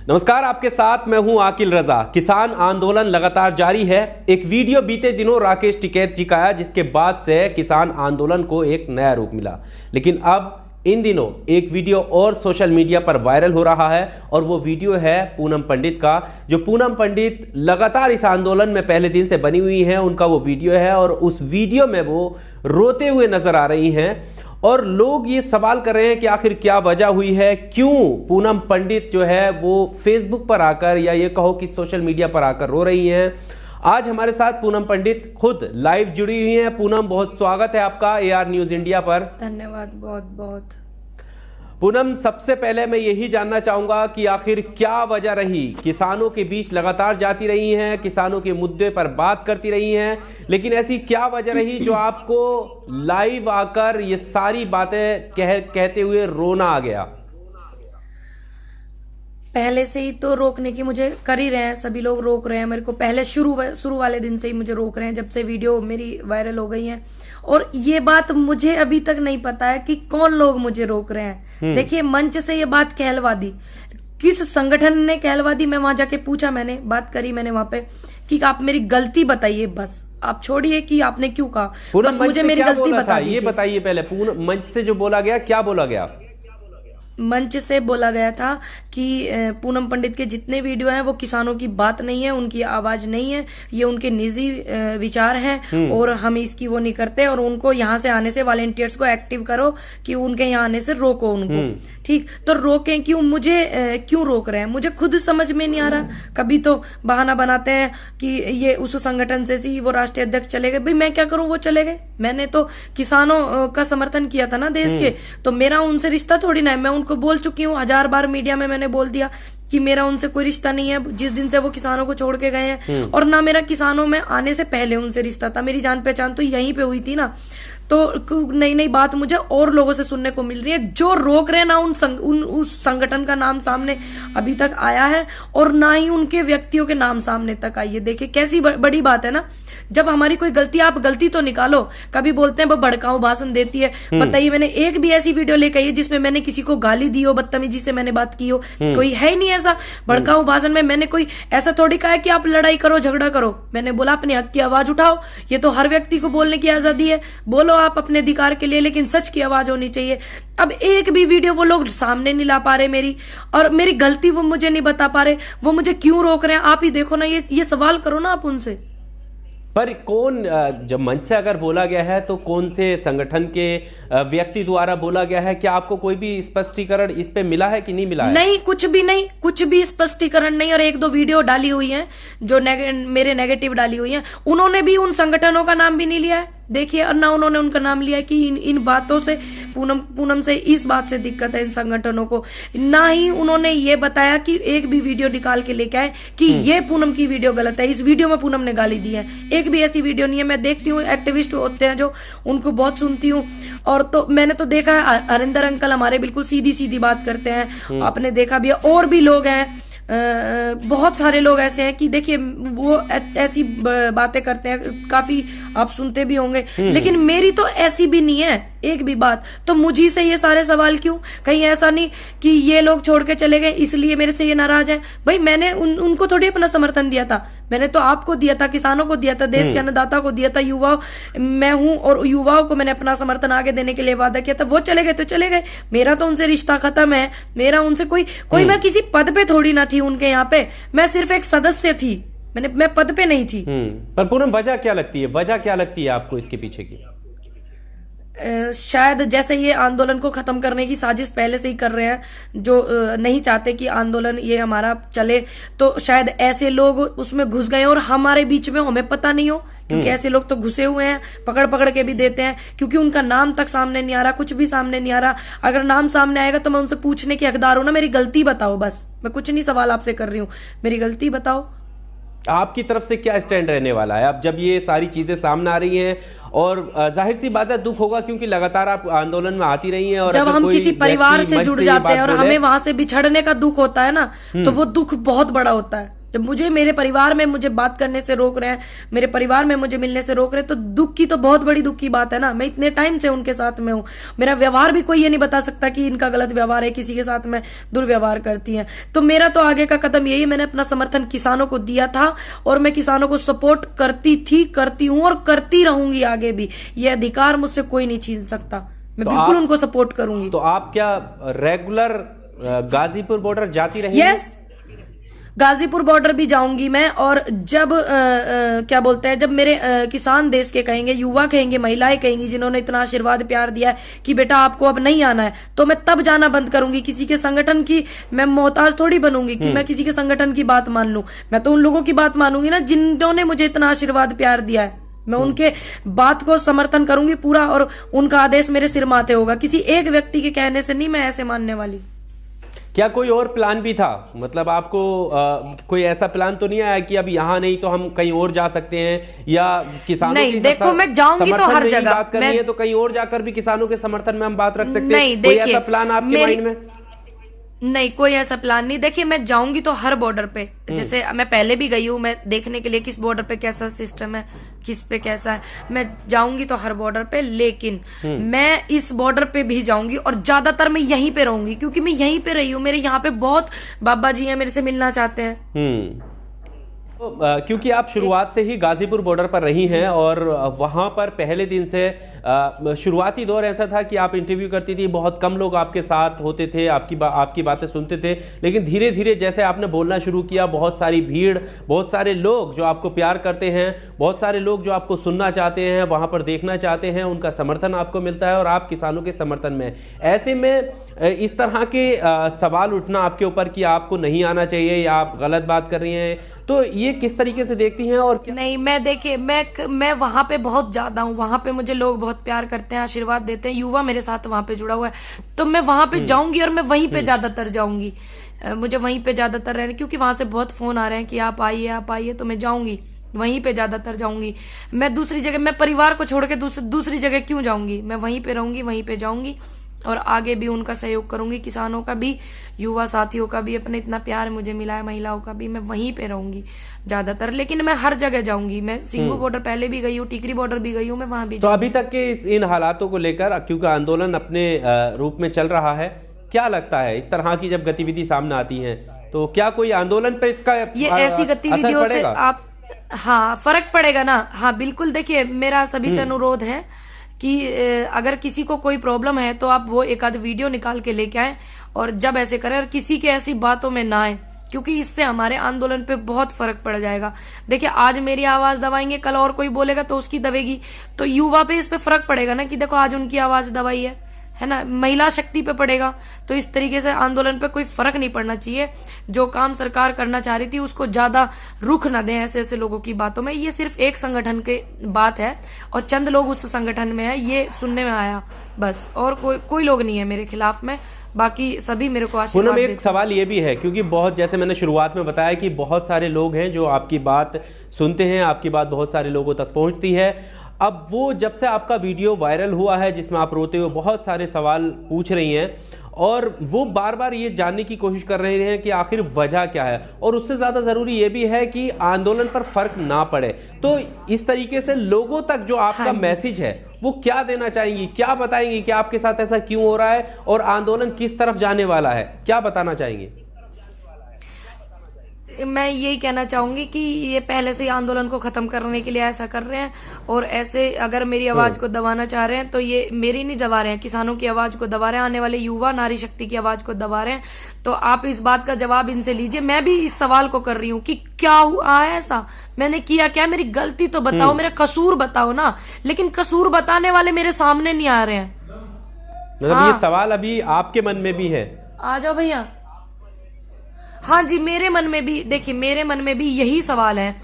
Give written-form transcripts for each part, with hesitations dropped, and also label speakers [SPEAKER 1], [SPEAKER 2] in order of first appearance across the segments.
[SPEAKER 1] नमस्कार, आपके साथ मैं हूं आकिल रजा। किसान आंदोलन लगातार जारी है। एक वीडियो बीते दिनों राकेश टिकैत जी का आया, जिसके बाद से किसान आंदोलन को एक नया रूप मिला। लेकिन अब इन दिनों एक वीडियो और सोशल मीडिया पर वायरल हो रहा है और वो वीडियो है पूनम पंडित का। जो पूनम पंडित लगातार इस आंदोलन में पहले दिन से बनी हुई हैं, उनका वो वीडियो है और उस वीडियो में वो रोते हुए नजर आ रही हैं और लोग ये सवाल कर रहे हैं कि आखिर क्या वजह हुई है, क्यों पूनम पंडित जो है वो फेसबुक पर आकर या ये कहो कि सोशल मीडिया पर आकर रो रही हैं। आज हमारे साथ पूनम पंडित खुद लाइव जुड़ी हुई हैं। पूनम, बहुत स्वागत है आपका AR न्यूज़ इंडिया पर।
[SPEAKER 2] धन्यवाद, बहुत बहुत।
[SPEAKER 1] पूनम, सबसे पहले मैं यही जानना चाहूंगा कि आखिर क्या वजह रही। किसानों के बीच लगातार जाती रही हैं, किसानों के मुद्दे पर बात करती रही हैं, लेकिन ऐसी क्या वजह रही जो आपको लाइव आकर ये सारी बातें कहते हुए रोना आ गया?
[SPEAKER 2] पहले से ही तो रोकने की मुझे कर ही रहे हैं, सभी लोग रोक रहे हैं मेरे को। पहले शुरू वाले दिन से ही मुझे रोक रहे हैं, जब से वीडियो मेरी वायरल हो गई है। और ये बात मुझे अभी तक नहीं पता है कि कौन लोग मुझे रोक रहे हैं। देखिए, मंच से ये बात कहलवा दी, किस संगठन ने कहलवा दी, मैं वहां जाके पूछा, मैंने बात करी, मैंने वहां पे कि आप मेरी गलती बताइए, बस आप छोड़िए कि आपने क्यों कहा, बस मुझे मेरी गलती बता दीजिए।
[SPEAKER 1] ये बताइए पहले, मंच से जो बोला गया, क्या बोला गया?
[SPEAKER 2] मंच से बोला गया था कि पूनम पंडित के जितने वीडियो हैं वो किसानों की बात नहीं है, उनकी आवाज नहीं है, ये उनके निजी विचार हैं और हम इसकी वो नहीं करते। और उनको यहाँ से आने से, वॉलेंटियर्स को एक्टिव करो कि उनके यहाँ आने से रोको उनको। ठीक, तो रोकें क्यों, मुझे क्यों रोक रहे हैं, मुझे खुद समझ में नहीं आ रहा। कभी तो बहाना बनाते हैं कि ये उस संगठन से ही वो राष्ट्रीय अध्यक्ष चले गए। भाई मैं क्या करूं, वो चले गए। मैंने तो किसानों का समर्थन किया था ना देश के, तो मेरा उनसे रिश्ता थोड़ी ना है। मैं उनको बोल चुकी हूँ 1000 बार, मीडिया में मैंने बोल दिया कि मेरा उनसे कोई रिश्ता नहीं है जिस दिन से वो किसानों को छोड़ के गए हैं, और ना मेरा किसानों में आने से पहले उनसे रिश्ता था। मेरी जान पहचान तो यहीं पे हुई थी ना। तो नई नई बात मुझे और लोगों से सुनने को मिल रही है जो रोक रहे हैं ना। उस संगठन का नाम सामने अभी तक आया है और ना ही उनके व्यक्तियों के नाम सामने तक आई है। देखिए कैसी बड़ी बात है ना। जब हमारी कोई गलती, आप गलती तो निकालो। कभी बोलते हैं वो भड़काऊ भाषण देती है। बताइए, मैंने एक भी ऐसी वीडियो लेकर आई है जिसमें मैंने किसी को गाली दी हो, बदतमीजी से मैंने बात की हो? कोई है ही नहीं ऐसा। भड़काऊ भाषण में मैंने कोई ऐसा थोड़ी कहा है कि आप लड़ाई करो, झगड़ा करो। मैंने बोला अपने हक की आवाज उठाओ। ये तो हर व्यक्ति को बोलने की आजादी है, बोलो आप अपने अधिकार के लिए, लेकिन सच की आवाज होनी चाहिए। अब एक भी वीडियो वो लोग सामने नहीं ला पा रहे मेरी, और मेरी गलती वो मुझे नहीं बता पा रहे। वो मुझे क्यों रोक रहे हैं, आप ही देखो ना। ये सवाल करो ना आप उनसे।
[SPEAKER 1] पर कौन, जब मंच से अगर बोला गया है तो कौन से संगठन के व्यक्ति द्वारा बोला गया है? क्या आपको कोई भी स्पष्टीकरण इस पे मिला है कि नहीं मिला है?
[SPEAKER 2] नहीं, कुछ भी नहीं, कुछ भी स्पष्टीकरण नहीं। और 1-2 वीडियो डाली हुई हैं जो मेरे नेगेटिव डाली हुई हैं, उन्होंने भी उन संगठनों का नाम भी नहीं लिया है। देखिए, और ना उन्होंने उनका नाम लिया है कि इन बातों से पूनम से इस बात से दिक्कत है इन संगठनों को। ना ही उन्होंने ये बताया कि एक भी वीडियो निकाल के लेके आए कि ये पूनम की वीडियो गलत है, इस वीडियो में पूनम ने गाली दी है। एक भी ऐसी वीडियो नहीं है। मैं देखती हूँ, एक्टिविस्ट होते हैं जो, उनको बहुत सुनती हूँ। और तो मैंने तो देखा है, हरिंदर अंकल हमारे बिल्कुल सीधी सीधी बात करते हैं, आपने देखा भी है। और भी लोग हैं, बहुत सारे लोग ऐसे हैं कि देखिए वो ऐसी बातें करते हैं, काफी आप सुनते भी होंगे। लेकिन मेरी तो ऐसी भी नहीं है एक भी बात। तो मुझी से ये सारे सवाल क्यों? कहीं ऐसा नहीं कि ये लोग छोड़ के चले गए इसलिए मेरे से ये नाराज है। भाई मैंने उनको थोड़ी अपना समर्थन दिया था, मैंने तो आपको दिया था, किसानों को दिया था, देश के अन्नदाता को दिया था, युवा मैं हूं और युवाओं को मैंने अपना समर्थन आगे देने के लिए वादा किया था। वो चले गए तो चले गए, मेरा तो उनसे रिश्ता खत्म है। मेरा उनसे कोई मैं किसी पद पे थोड़ी ना थी उनके यहाँ पे, मैं सिर्फ एक सदस्य थी, मैं पद पे नहीं थी।
[SPEAKER 1] पर पूनम, वजह क्या लगती है, वजह क्या लगती है आपको इसके पीछे की?
[SPEAKER 2] शायद जैसे ये आंदोलन को खत्म करने की साजिश पहले से ही कर रहे हैं, जो नहीं चाहते कि आंदोलन ये हमारा चले, तो शायद ऐसे लोग उसमें घुस गए और हमारे बीच में हमें पता नहीं हो। क्योंकि ऐसे लोग तो घुसे हुए हैं, पकड़ पकड़ के भी देते हैं, क्योंकि उनका नाम तक सामने नहीं आ रहा, कुछ भी सामने नहीं आ रहा। अगर नाम सामने आएगा तो मैं उनसे पूछने की हकदार हूं ना, मेरी गलती बताओ बस। मैं कुछ नहीं सवाल आपसे कर रही हूँ, मेरी गलती बताओ।
[SPEAKER 1] आपकी तरफ से क्या स्टैंड रहने वाला है अब जब ये सारी चीजें सामने आ रही हैं? और जाहिर सी बात है, दुख होगा क्योंकि लगातार आप आंदोलन में आती रही हैं। और
[SPEAKER 2] जब हम किसी परिवार से जुड़ जाते हैं और हमें वहां से बिछड़ने का दुख होता है ना, तो वो दुख बहुत बड़ा होता है। जब मुझे मेरे परिवार में मुझे बात करने से रोक रहे हैं, मेरे परिवार में मुझे मिलने से रोक रहे हैं, तो दुख की तो बहुत बड़ी दुख की बात है ना। मैं इतने टाइम से उनके साथ में हूँ, मेरा व्यवहार भी कोई ये नहीं बता सकता कि इनका गलत व्यवहार है, किसी के साथ में दुर्व्यवहार करती हैं। तो मेरा तो आगे का कदम यही, मैंने अपना समर्थन किसानों को दिया था और मैं किसानों को सपोर्ट करती थी, करती हूँ और करती रहूंगी आगे भी। ये अधिकार मुझसे कोई नहीं छीन सकता, मैं बिल्कुल उनको सपोर्ट करूंगी।
[SPEAKER 1] तो आप क्या रेगुलर गाजीपुर बॉर्डर जाती रहेंगी?
[SPEAKER 2] यस, गाजीपुर बॉर्डर भी जाऊंगी मैं। और जब क्या बोलते हैं, जब मेरे किसान देश के कहेंगे, युवा कहेंगे, महिलाएं कहेंगी, जिन्होंने इतना आशीर्वाद प्यार दिया है कि बेटा आपको अब नहीं आना है, तो मैं तब जाना बंद करूंगी। किसी के संगठन की मैं मोहताज थोड़ी बनूंगी कि मैं किसी के संगठन की बात मान लूं। मैं तो उन लोगों की बात मानूंगी ना जिन्होंने मुझे इतना आशीर्वाद प्यार दिया है। मैं उनके बात को समर्थन करूंगी पूरा और उनका आदेश मेरे सिर माथे होगा। किसी एक व्यक्ति के कहने से नहीं मैं ऐसे मानने वाली।
[SPEAKER 1] क्या कोई और प्लान भी था? मतलब आपको कोई ऐसा प्लान तो नहीं आया कि अब यहाँ नहीं तो हम कहीं और जा सकते हैं, या किसानों
[SPEAKER 2] नहीं,
[SPEAKER 1] की
[SPEAKER 2] देखो मैं जाऊंगी तो हर जगह
[SPEAKER 1] बात करनी है तो कहीं और जाकर भी किसानों के समर्थन में हम बात रख सकते हैं?
[SPEAKER 2] नहीं,
[SPEAKER 1] कोई ऐसा प्लान आपके माइंड में?
[SPEAKER 2] नहीं, कोई ऐसा प्लान नहीं। देखिए मैं जाऊंगी तो हर बॉर्डर पे, जैसे मैं पहले भी गई हूँ, मैं देखने के लिए किस बॉर्डर पे कैसा सिस्टम है, किस पे कैसा है। मैं जाऊंगी तो हर बॉर्डर पे, लेकिन मैं इस बॉर्डर पे भी जाऊंगी और ज्यादातर मैं यहीं पे रहूंगी, क्योंकि मैं यहीं पे रही हूँ। मेरे यहाँ पे बहुत बाबा जी हैं, मेरे से मिलना चाहते हैं।
[SPEAKER 1] तो, क्योंकि आप शुरुआत से ही गाजीपुर बॉर्डर पर रही हैं और वहां पर पहले दिन से शुरुआती दौर ऐसा था कि आप इंटरव्यू करती थी, बहुत कम लोग आपके साथ होते थे, आपकी बातें सुनते थे, लेकिन धीरे धीरे जैसे आपने बोलना शुरू किया, बहुत सारी भीड़, बहुत सारे लोग जो आपको प्यार करते हैं, बहुत सारे लोग जो आपको सुनना चाहते हैं, वहां पर देखना चाहते हैं, उनका समर्थन आपको मिलता है और आप किसानों के समर्थन में। ऐसे में इस तरह के सवाल उठना आपके ऊपर कि आपको नहीं आना चाहिए या आप गलत बात कर रही हैं, तो ये किस तरीके से देखती हैं? और क्या?
[SPEAKER 2] नहीं, मैं देखिए मैं वहां पे बहुत ज्यादा हूँ, वहां पे मुझे लोग बहुत प्यार करते हैं, आशीर्वाद देते हैं, युवा मेरे साथ वहां पे जुड़ा हुआ है, तो मैं वहां पे जाऊंगी और मैं वहीं पे ज्यादातर जाऊंगी। मुझे वहीं पे ज्यादातर रहना, क्योंकि वहां से बहुत फोन आ रहे हैं कि आप आइए, तो मैं जाऊंगी, वहीं पे ज्यादातर जाऊंगी। मैं दूसरी जगह, मैं परिवार को छोड़ के दूसरी जगह क्यों जाऊंगी? मैं वहीं पे रहूंगी, वहीं पे जाऊंगी और आगे भी उनका सहयोग करूंगी, किसानों का भी, युवा साथियों का भी, अपने इतना प्यार मुझे मिला है, महिलाओं का भी। मैं वहीं पे रहूंगी ज्यादातर, लेकिन मैं हर जगह जाऊंगी। मैं सिंगू बॉर्डर पहले भी गई हूँ, टिकरी बॉर्डर भी गई हूँ, मैं वहां भी।
[SPEAKER 1] तो अभी तक के इन हालातों को लेकर, क्योंकि आंदोलन अपने रूप में चल रहा है, क्या लगता है इस तरह की जब गतिविधि सामने आती है तो क्या कोई आंदोलन पे इसका
[SPEAKER 2] ये ऐसी गतिविधियों से आप, हाँ, फर्क पड़ेगा ना? हाँ बिल्कुल। देखिए मेरा सभी से अनुरोध है कि अगर किसी को कोई प्रॉब्लम है तो आप वो एक आध वीडियो निकाल के लेके आए और जब ऐसे करें, और किसी के ऐसी बातों में ना आए, क्योंकि इससे हमारे आंदोलन पे बहुत फर्क पड़ जाएगा। देखिए आज मेरी आवाज दबाएंगे, कल और कोई बोलेगा तो उसकी दबेगी, तो युवा पे इस पे फर्क पड़ेगा ना कि देखो आज उनकी आवाज दबाई है ना, महिला शक्ति पे पड़ेगा। तो इस तरीके से आंदोलन पे कोई फर्क नहीं पड़ना चाहिए। जो काम सरकार करना चाह रही थी उसको ज्यादा रुख न दें ऐसे लोगों की बातों में। ये सिर्फ एक संगठन की बात है और चंद लोग उस संगठन में है, ये सुनने में आया बस, और कोई लोग नहीं है मेरे खिलाफ में, बाकी सभी मेरे को आशीर्वाद देते हैं।
[SPEAKER 1] एक सवाल ये भी है, क्योंकि बहुत, जैसे मैंने शुरुआत में बताया कि बहुत सारे लोग हैं जो आपकी बात सुनते हैं, आपकी बात बहुत सारे लोगों तक पहुंचती है। अब वो जब से आपका वीडियो वायरल हुआ है जिसमें आप रोते हुए बहुत सारे सवाल पूछ रही हैं, और वो बार बार ये जानने की कोशिश कर रहे हैं कि आखिर वजह क्या है, और उससे ज़्यादा ज़रूरी ये भी है कि आंदोलन पर फर्क ना पड़े। तो इस तरीके से लोगों तक जो आपका मैसेज है वो क्या देना चाहेंगी, क्या बताएंगी कि आपके साथ ऐसा क्यों हो रहा है और आंदोलन किस तरफ जाने वाला है, क्या बताना चाहेंगे?
[SPEAKER 2] मैं यही कहना चाहूंगी कि ये पहले से ही आंदोलन को खत्म करने के लिए ऐसा कर रहे हैं, और ऐसे अगर मेरी आवाज को दबाना चाह रहे हैं तो ये मेरी नहीं दबा रहे हैं, किसानों की आवाज को दबा रहे हैं, आने वाले युवा नारी शक्ति की आवाज को दबा रहे हैं। तो आप इस बात का जवाब इनसे लीजिए। मैं भी इस सवाल को कर रही हूँ कि क्या हुआ है ऐसा, मैंने किया क्या, मेरी गलती तो बताओ, मेरा कसूर बताओ ना। लेकिन कसूर बताने वाले मेरे सामने नहीं आ रहे हैं।
[SPEAKER 1] मतलब ये सवाल अभी आपके मन में भी है?
[SPEAKER 2] आ जाओ भैया। हाँ जी, मेरे मन में भी, देखिए मेरे मन में भी यही सवाल है,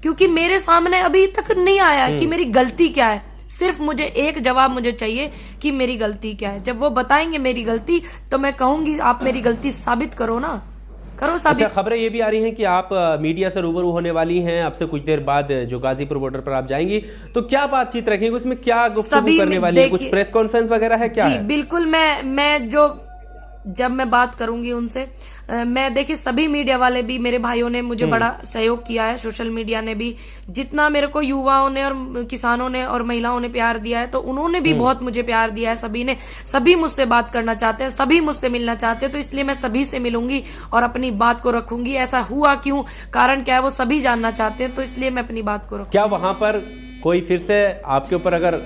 [SPEAKER 2] क्योंकि मेरे सामने अभी तक नहीं आया कि मेरी गलती क्या है। सिर्फ मुझे एक जवाब मुझे चाहिए कि मेरी गलती क्या है। जब वो बताएंगे मेरी गलती तो मैं कहूंगी आप मेरी गलती साबित करो ना, करो साबित।
[SPEAKER 1] अच्छा, खबरें ये भी आ रही हैं कि आप मीडिया से रूबरू होने वाली हैं अब से कुछ देर बाद, जो गाजीपुर बॉर्डर पर आप जाएंगी, तो क्या बातचीत रखेंगे, उसमें क्या गुफ्तगू करने वाली है, कुछ प्रेस कॉन्फ्रेंस वगैरह है क्या?
[SPEAKER 2] जी बिल्कुल, मैं जो जब मैं बात करूंगी उनसे, मैं देखिए सभी मीडिया वाले भी, मेरे भाइयों ने मुझे बड़ा सहयोग किया है, सोशल मीडिया ने भी, जितना मेरे को युवाओं ने और किसानों ने और महिलाओं ने प्यार दिया है, तो उन्होंने भी बहुत मुझे प्यार दिया है। सभी ने, सभी मुझसे बात करना चाहते हैं, सभी मुझसे मिलना चाहते हैं, तो इसलिए मैं सभी से मिलूंगी और अपनी बात को रखूंगी। ऐसा हुआ क्यों, कारण क्या है, वो सभी जानना चाहते हैं, तो इसलिए मैं अपनी बात को रखूंगी।
[SPEAKER 1] क्या वहां पर कोई फिर से आपके ऊपर अगर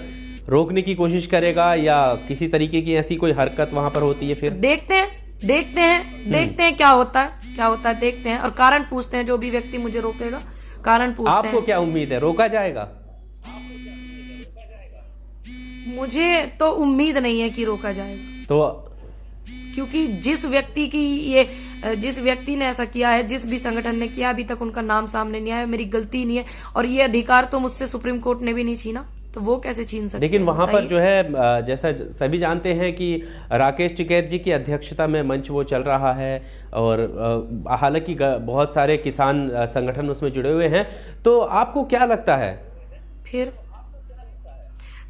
[SPEAKER 1] रोकने की कोशिश करेगा या किसी तरीके की ऐसी कोई हरकत वहां पर होती है? फिर देखते
[SPEAKER 2] हैं क्या होता है, देखते हैं और कारण पूछते हैं। जो भी व्यक्ति मुझे रोकेगा, कारण पूछते हैं।
[SPEAKER 1] आपको क्या उम्मीद है, रोका जाएगा?
[SPEAKER 2] मुझे तो उम्मीद नहीं है कि रोका जाएगा,
[SPEAKER 1] तो
[SPEAKER 2] क्योंकि जिस व्यक्ति ने ऐसा किया है, जिस भी संगठन ने किया, अभी तक उनका नाम सामने नहीं आया, मेरी गलती नहीं है, और ये अधिकार तो मुझसे सुप्रीम कोर्ट ने भी नहीं छीना, तो वो कैसे छीन सकते?
[SPEAKER 1] लेकिन वहां पर जो है, जैसा सभी जानते हैं कि राकेश टिकैत जी की अध्यक्षता में मंच वो चल रहा है, और हालांकि बहुत सारे किसान संगठन उसमें जुड़े हुए हैं, तो आपको क्या लगता है?
[SPEAKER 2] फिर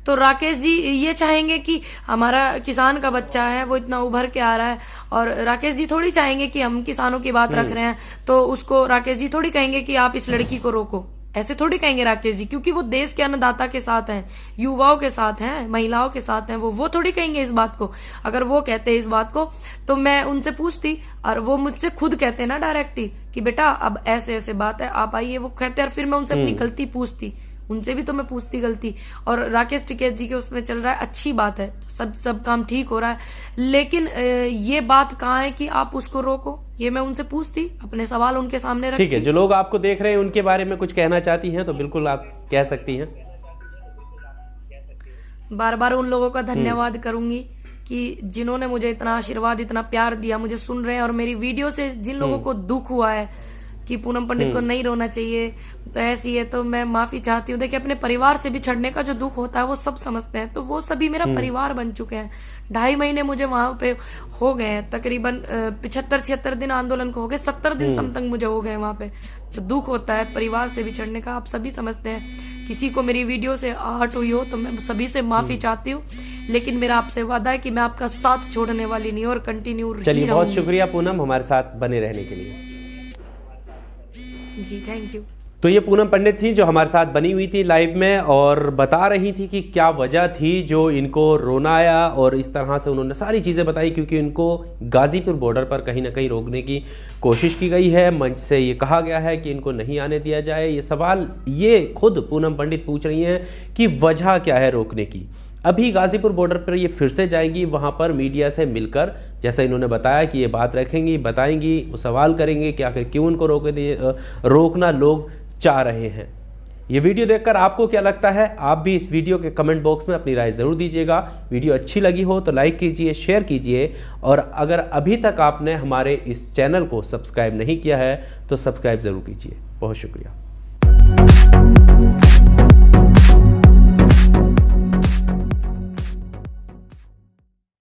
[SPEAKER 2] तो राकेश जी ये चाहेंगे कि हमारा किसान का बच्चा है वो इतना उभर के आ रहा है, और राकेश जी थोड़ी चाहेंगे कि हम किसानों की बात रख रहे हैं तो उसको राकेश जी थोड़ी कहेंगे कि आप इस लड़की को रोको, ऐसे थोड़ी कहेंगे राकेश जी, क्योंकि वो देश के अन्नदाता के साथ हैं, युवाओं के साथ हैं, महिलाओं के साथ हैं, वो थोड़ी कहेंगे इस बात को। अगर वो कहते इस बात को तो मैं उनसे पूछती, और वो मुझसे खुद कहते ना डायरेक्टली कि बेटा अब ऐसे ऐसे बात है, आप आइए, वो कहते हैं, और फिर मैं उनसे अपनी गलती पूछती, उनसे भी तो मैं पूछती गलती। और राकेश टिकैत जी के उसमें चल रहा है, अच्छी बात है, सब काम ठीक हो रहा है, लेकिन ये बात कहाँ है कि आप उसको रोको, ये मैं उनसे पूछती, अपने सवाल उनके सामने रखती।
[SPEAKER 1] ठीक है, जो लोग आपको देख रहे हैं उनके बारे में कुछ कहना चाहती हैं तो बिल्कुल आप कह सकती हैं।
[SPEAKER 2] बार बार उन लोगों का धन्यवाद करूंगी कि जिन्होंने मुझे इतना आशीर्वाद, इतना प्यार दिया, मुझे सुन रहे हैं, और मेरी वीडियो से जिन लोगों को दुख हुआ है कि पूनम पंडित को नहीं रोना चाहिए, तो ऐसी है, तो मैं माफी चाहती हूँ। देखिए, अपने परिवार से बिछड़ने का जो दुख होता है वो सब समझते हैं, तो वो सभी मेरा परिवार बन चुके हैं। 2.5 महीने मुझे वहां पे हो गए हैं, तकरीबन 75-76 दिन आंदोलन को हो गए, 70 दिन समथिंग मुझे हो गए वहां पे, तो दुख होता है परिवार से बिछड़ने का, आप सभी समझते हैं। किसी को मेरी वीडियो से आहट हुई हो तो मैं सभी से माफी चाहती हूँ, लेकिन मेरा आपसे वादा है कि मैं आपका साथ छोड़ने वाली नहीं और कंटिन्यू।
[SPEAKER 1] चलिए, बहुत शुक्रिया पूनम हमारे साथ बने रहने के लिए।
[SPEAKER 2] जी थैंक यू।
[SPEAKER 1] तो ये पूनम पंडित थी जो हमारे साथ बनी हुई थी लाइव में, और बता रही थी कि क्या वजह थी जो इनको रोना आया, और इस तरह से उन्होंने सारी चीज़ें बताई, क्योंकि इनको गाजीपुर बॉर्डर पर कहीं ना कहीं रोकने की कोशिश की गई है। मंच से ये कहा गया है कि इनको नहीं आने दिया जाए। ये सवाल ये खुद पूनम पंडित पूछ रही हैं कि वजह क्या है रोकने की। अभी गाजीपुर बॉर्डर पर ये फिर से जाएंगी, वहाँ पर मीडिया से मिलकर, जैसा इन्होंने बताया कि ये बात रखेंगी, बताएंगी, वो सवाल करेंगे कि आखिर क्यों उनको रोकना लोग चाह रहे हैं। ये वीडियो देखकर आपको क्या लगता है? आप भी इस वीडियो के कमेंट बॉक्स में अपनी राय ज़रूर दीजिएगा। वीडियो अच्छी लगी हो तो लाइक कीजिए, शेयर कीजिए, और अगर अभी तक आपने हमारे इस चैनल को सब्सक्राइब नहीं किया है तो सब्सक्राइब ज़रूर कीजिए। बहुत शुक्रिया।